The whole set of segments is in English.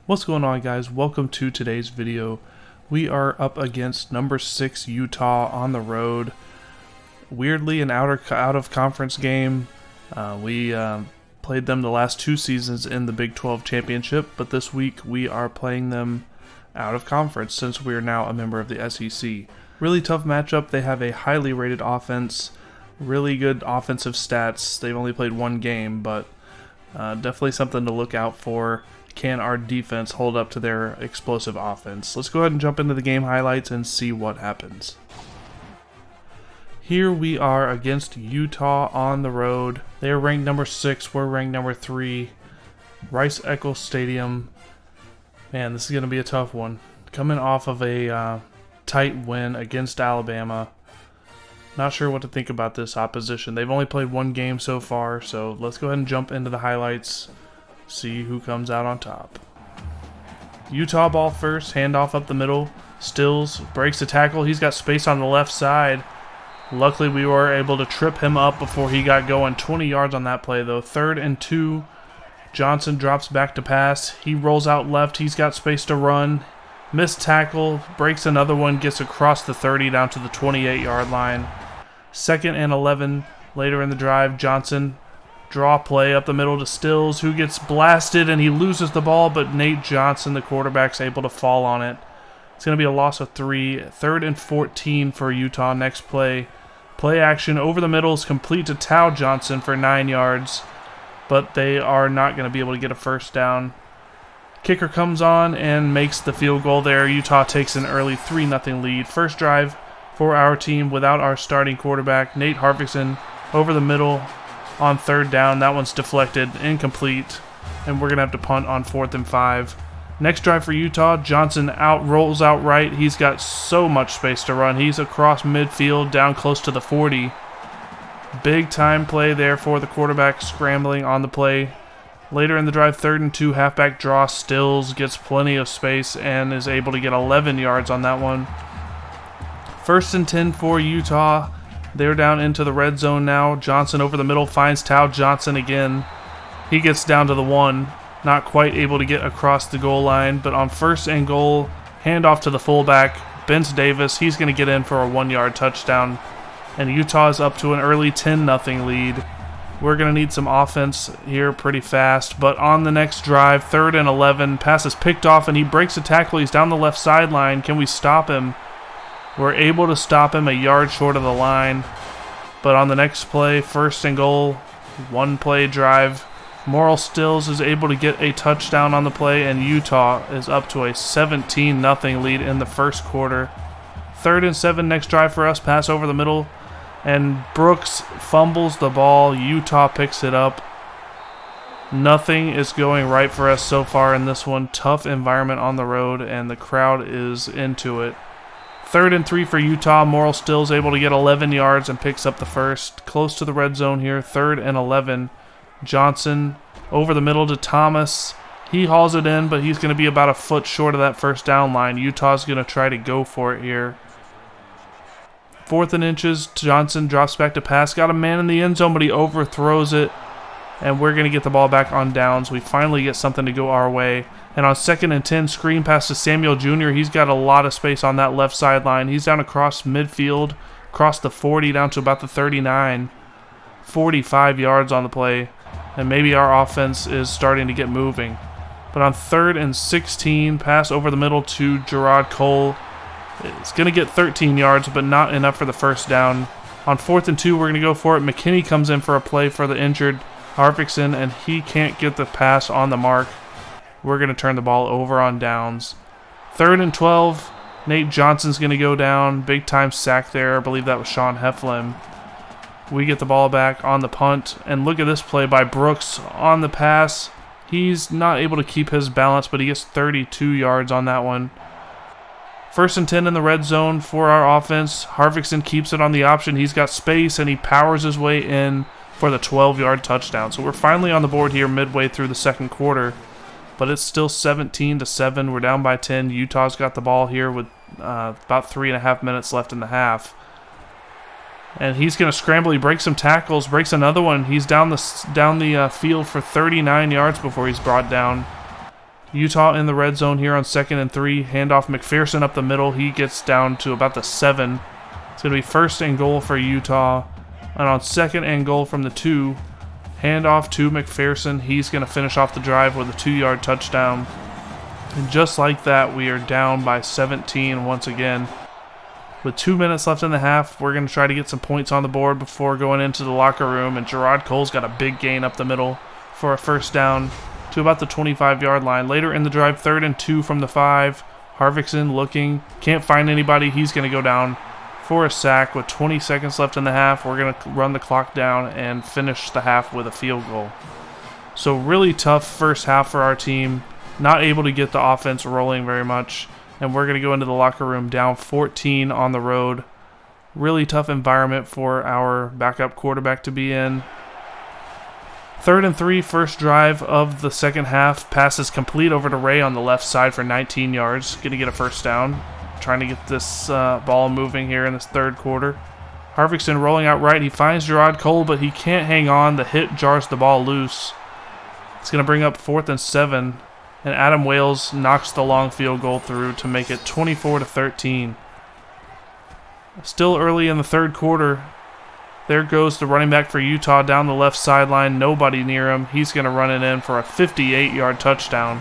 What's going on, guys? Welcome to today's video. We are up against number 6 Utah on the road. Weirdly, an out of conference game. We played them the last 2 seasons in the Big 12 championship, but this week we are playing them out of conference since we are now a member of the SEC. Really tough matchup. They have a highly rated offense, really good offensive stats. They've only played 1 game, but definitely something to look out for. Can our defense hold up to their explosive offense? Let's go ahead and jump into the game highlights and see what happens. Here we are against Utah on the road. They are ranked number 6. We're ranked number 3. Rice-Eccles Stadium. Man, this is going to be a tough one. Coming off of a tight win against Alabama. Not sure what to think about this opposition. They've only played 1 game so far, so let's go ahead and jump into the highlights. See who comes out on top. Utah ball first, handoff up the middle. Stills breaks the tackle. He's got space on the left side. Luckily, we were able to trip him up before he got going. 20 yards on that play, though. 3rd and 2. Johnson drops back to pass. He rolls out left. He's got space to run. Missed tackle. Breaks another one. Gets across the 30 down to the 28-yard line. 2nd and 11. Later in the drive, Johnson draw play up the middle to Stills, who gets blasted and he loses the ball, but Nate Johnson, the quarterback's able to fall on it. It's going to be a loss of 3. 3rd and 14 for Utah. Next play. Play action over the middle is complete to Tao Johnson for 9 yards, but they are not going to be able to get a first down. Kicker comes on and makes the field goal there. Utah takes an early 3-0 lead. First drive for our team without our starting quarterback. Nate Harvickson over the middle on 3rd down. That one's deflected, incomplete, and we're going to have to punt on 4th and 5. Next drive for Utah, Johnson rolls out right. He's got so much space to run. He's across midfield, down close to the 40. Big time play there for the quarterback, scrambling on the play. Later in the drive, 3rd and 2, halfback draw. Stills gets plenty of space and is able to get 11 yards on that one. 1st and 10 for Utah. They're down into the red zone now. Johnson over the middle finds Tao Johnson again. He gets down to the 1. Not quite able to get across the goal line. But on 1st and goal, handoff to the fullback, Bence Davis. He's going to get in for a 1-yard touchdown. And Utah is up to an early 10-0 lead. We're going to need some offense here pretty fast. But on the next drive, 3rd and 11, pass is picked off and he breaks a tackle. He's down the left sideline. Can we stop him? We're able to stop him a yard short of the line. But on the next play, 1st and goal, 1-play drive. Morrill Stills is able to get a touchdown on the play, and Utah is up to a 17-0 lead in the first quarter. 3rd and 7, next drive for us, pass over the middle. And Brooks fumbles the ball. Utah picks it up. Nothing is going right for us so far in this one. Tough environment on the road, and the crowd is into it. 3rd and 3 for Utah. Morrill Stills able to get 11 yards and picks up the first. Close to the red zone here. 3rd and 11. Johnson over the middle to Thomas. He hauls it in, but he's going to be about a foot short of that first down line. Utah's going to try to go for it here. 4th and inches. Johnson drops back to pass. Got a man in the end zone, but he overthrows it. And we're going to get the ball back on downs. We finally get something to go our way. And on 2nd and 10, screen pass to Samuel Jr. He's got a lot of space on that left sideline. He's down across midfield, across the 40, down to about the 39. 45 yards on the play. And maybe our offense is starting to get moving. But on 3rd and 16, pass over the middle to Gerard Cole. It's going to get 13 yards, but not enough for the first down. On 4th and 2, we're going to go for it. McKinney comes in for a play for the injured Harvickson, and he can't get the pass on the mark. We're going to turn the ball over on downs. 3rd and 12, Nate Johnson's going to go down. Big time sack there. I believe that was Sean Heflin. We get the ball back on the punt, and look at this play by Brooks on the pass. He's not able to keep his balance, but he gets 32 yards on that one. 1st and 10 in the red zone for our offense. Harvickson keeps it on the option. He's got space, and he powers his way in for the 12-yard touchdown. So we're finally on the board here midway through the second quarter, but it's still 17-7. We're down by 10. Utah's got the ball here with about 3.5 minutes left in the half. And he's going to scramble. He breaks some tackles, breaks another one. He's down the field for 39 yards before he's brought down. Utah in the red zone here on 2nd and 3. Handoff McPherson up the middle. He gets down to about the 7. It's going to be 1st and goal for Utah. And on 2nd and goal from the 2, handoff to McPherson. He's going to finish off the drive with a 2-yard touchdown. And just like that, we are down by 17 once again. With 2 minutes left in the half, we're going to try to get some points on the board before going into the locker room. And Gerard Cole's got a big gain up the middle for a 1st down to about the 25-yard line. Later in the drive, 3rd and 2 from the 5. Harvickson looking, can't find anybody. He's going to go down for a sack with 20 seconds left in the half. We're going to run the clock down and finish the half with a field goal. So really tough first half for our team. Not able to get the offense rolling very much. And we're going to go into the locker room down 14 on the road. Really tough environment for our backup quarterback to be in. 3rd and 3, first drive of the second half. Pass is complete over to Ray on the left side for 19 yards. Going to get a 1st down. Trying to get this ball moving here in this 3rd quarter. Harvickson rolling out right. He finds Gerard Cole, but he can't hang on. The hit jars the ball loose. It's going to bring up 4th and 7. And Adam Wales knocks the long field goal through to make it 24-13. Still early in the 3rd quarter. There goes the running back for Utah down the left sideline. Nobody near him. He's going to run it in for a 58-yard touchdown.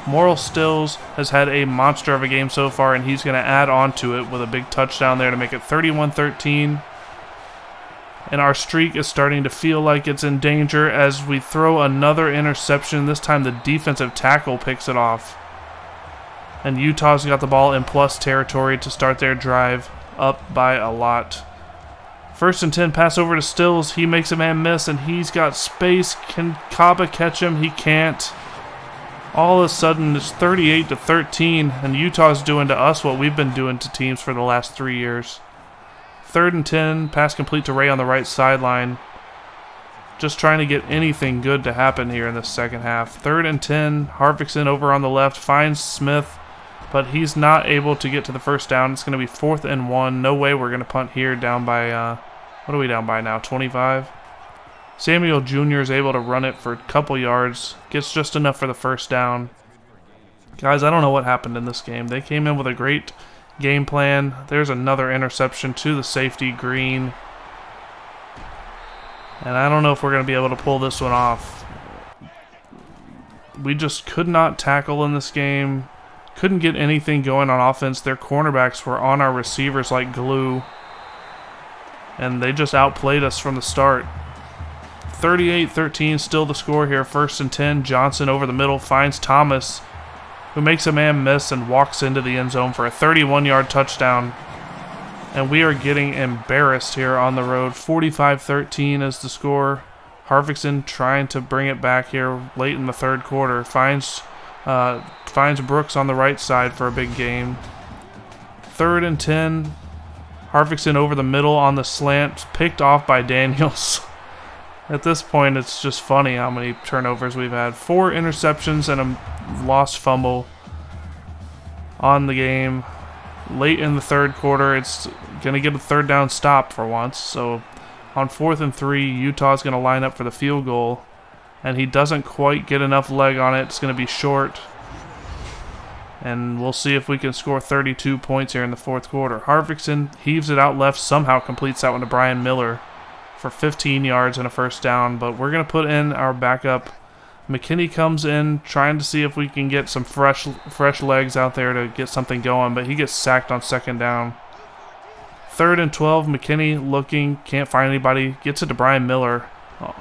Morrill Stills has had a monster of a game so far, and he's going to add on to it with a big touchdown there to make it 31-13. And our streak is starting to feel like it's in danger as we throw another interception. This time the defensive tackle picks it off. And Utah's got the ball in plus territory to start their drive, up by a lot. 1st and 10, pass over to Stills. He makes a man miss, and he's got space. Can Kaba catch him? He can't. All of a sudden, it's 38-13, and Utah's doing to us what we've been doing to teams for the last 3 years. 3rd and 10, pass complete to Ray on the right sideline. Just trying to get anything good to happen here in the second half. 3rd and 10, Harvickson over on the left finds Smith, but he's not able to get to the 1st down. It's going to be 4th and 1. No way we're going to punt here down by, what are we down by now, 25? Samuel Jr. is able to run it for a couple yards. Gets just enough for the 1st down. Guys, I don't know what happened in this game. They came in with a great game plan. There's another interception to the safety, Green. And I don't know if we're going to be able to pull this one off. We just could not tackle in this game. Couldn't get anything going on offense. Their cornerbacks were on our receivers like glue. And they just outplayed us from the start. 38-13, still the score here. 1st and 10, Johnson over the middle finds Thomas, who makes a man miss and walks into the end zone for a 31-yard touchdown. And we are getting embarrassed here on the road. 45-13 is the score. Harvickson trying to bring it back here late in the 3rd quarter. Finds Brooks on the right side for a big gain. 3rd and 10, Harvickson over the middle on the slant, picked off by Daniels. At this point, it's just funny how many turnovers we've had. 4 interceptions and a lost fumble on the game. Late in the 3rd quarter, it's going to get a 3rd down stop for once. So on 4th and 3, Utah's going to line up for the field goal. And he doesn't quite get enough leg on it. It's going to be short. And we'll see if we can score 32 points here in the 4th quarter. Harvickson heaves it out left, somehow completes that one to Brian Miller for 15 yards and a 1st down, but we're going to put in our backup. McKinney comes in trying to see if we can get some fresh legs out there to get something going, but he gets sacked on 2nd down. 3rd and 12, McKinney looking, can't find anybody, gets it to Brian Miller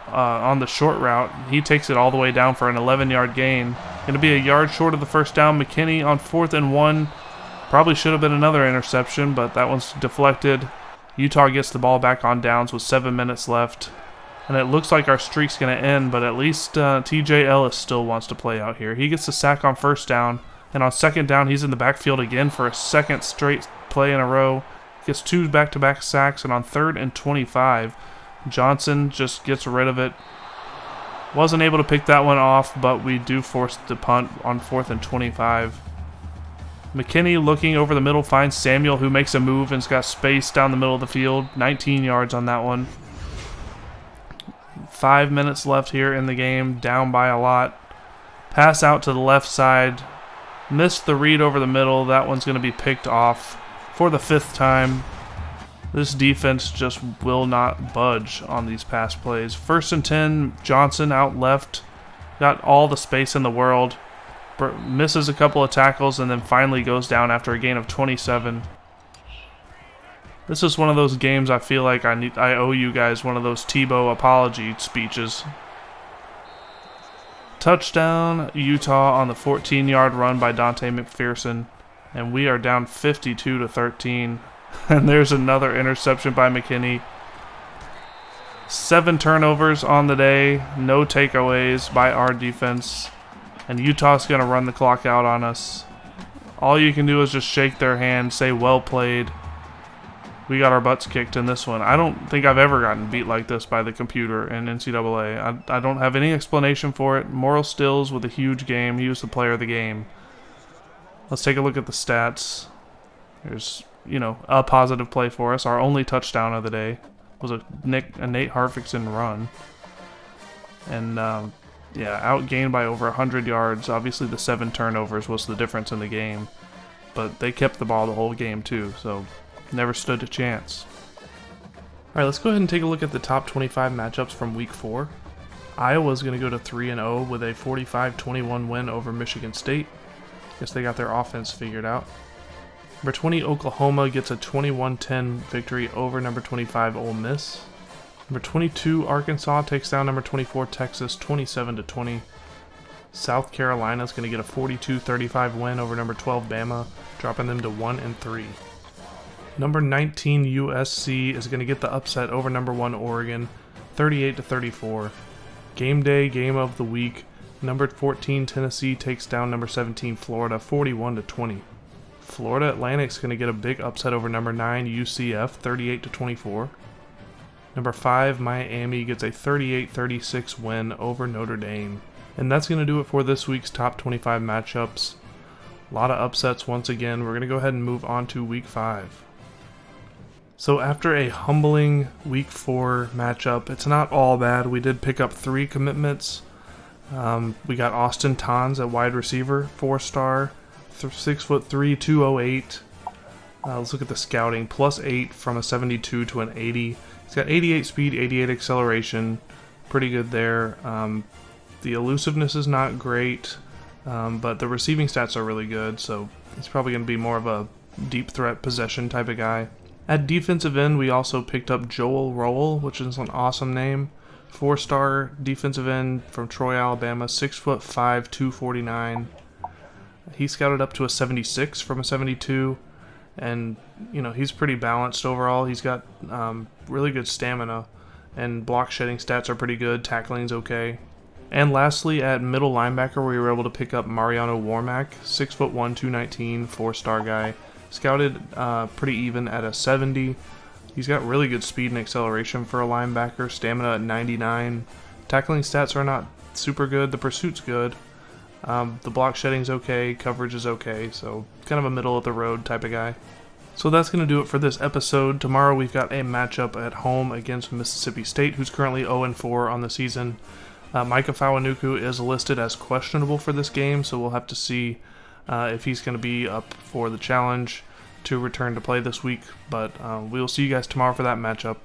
on the short route. He takes it all the way down for an 11-yard gain. Going to be a yard short of the 1st down. McKinney on 4th and 1. Probably should have been another interception, but that one's deflected. Utah gets the ball back on downs with 7 minutes left. And it looks like our streak's going to end, but at least TJ Ellis still wants to play out here. He gets the sack on 1st down, and on 2nd down, he's in the backfield again for a 2nd straight play in a row. Gets 2 back-to-back sacks, and on 3rd and 25, Johnson just gets rid of it. Wasn't able to pick that one off, but we do force the punt on 4th and 25. McKinney looking over the middle finds Samuel, who makes a move and's got space down the middle of the field. 19 yards on that one. 5 minutes left here in the game, down by a lot. Pass out to the left side. Missed the read over the middle. That one's going to be picked off for the 5th time. This defense just will not budge on these pass plays. 1st and 10, Johnson out left. Got all the space in the world. Misses a couple of tackles and then finally goes down after a gain of 27. This is one of those games I feel like I owe you guys one of those Tebow apology speeches. Touchdown, Utah on the 14-yard run by Dante McPherson. And we are down 52-13. And there's another interception by McKinney. 7 turnovers on the day. No takeaways by our defense. And Utah's going to run the clock out on us. All you can do is just shake their hand, say well played. We got our butts kicked in this one. I don't think I've ever gotten beat like this by the computer in NCAA. I don't have any explanation for it. Morrill Stills with a huge game. He was the player of the game. Let's take a look at the stats. There's, a positive play for us. Our only touchdown of the day was a Nate Harvickson run. And, outgained by over 100 yards. Obviously, the 7 turnovers was the difference in the game. But they kept the ball the whole game, too, so never stood a chance. Alright, let's go ahead and take a look at the top 25 matchups from Week 4. Iowa's going to go to 3-0 with a 45-21 win over Michigan State. Guess they got their offense figured out. Number 20, Oklahoma gets a 21-10 victory over number 25, Ole Miss. Number 22, Arkansas takes down number 24, Texas, 27-20. South Carolina is going to get a 42-35 win over number 12, Bama, dropping them to 1-3. Number 19, USC is going to get the upset over number 1, Oregon, 38-34. Game day, game of the week. Number 14, Tennessee takes down number 17, Florida, 41-20. Florida Atlantic's going to get a big upset over number 9, UCF, 38-24. Number 5, Miami gets a 38-36 win over Notre Dame. And that's going to do it for this week's top 25 matchups. A lot of upsets once again. We're going to go ahead and move on to Week 5. So after a humbling Week 4 matchup, it's not all bad. We did pick up 3 commitments. We got Austin Tons at wide receiver, 4-star, 6'3", 208. Let's look at the scouting. +8 from a 72 to an 80. He's got 88 speed, 88 acceleration. Pretty good there. The elusiveness is not great, but the receiving stats are really good, so he's probably going to be more of a deep threat possession type of guy. At defensive end, we also picked up Joel Rowell, which is an awesome name. 4-star defensive end from Troy, Alabama, 6'5", 249. He scouted up to a 76 from a 72, and he's pretty balanced overall. He's got really good stamina, and block shedding stats are pretty good. Tackling's okay. And lastly, at middle linebacker, we were able to pick up Mariano Warmack, 6'1", 219, 4-star guy. Scouted pretty even at a 70. He's got really good speed and acceleration for a linebacker. Stamina at 99. Tackling stats are not super good. The pursuit's good. The block shedding's okay. Coverage is okay. So kind of a middle of the road type of guy. So that's going to do it for this episode. Tomorrow we've got a matchup at home against Mississippi State, who's currently 0-4 on the season. Micah Fawanuku is listed as questionable for this game, so we'll have to see if he's going to be up for the challenge to return to play this week. But we'll see you guys tomorrow for that matchup.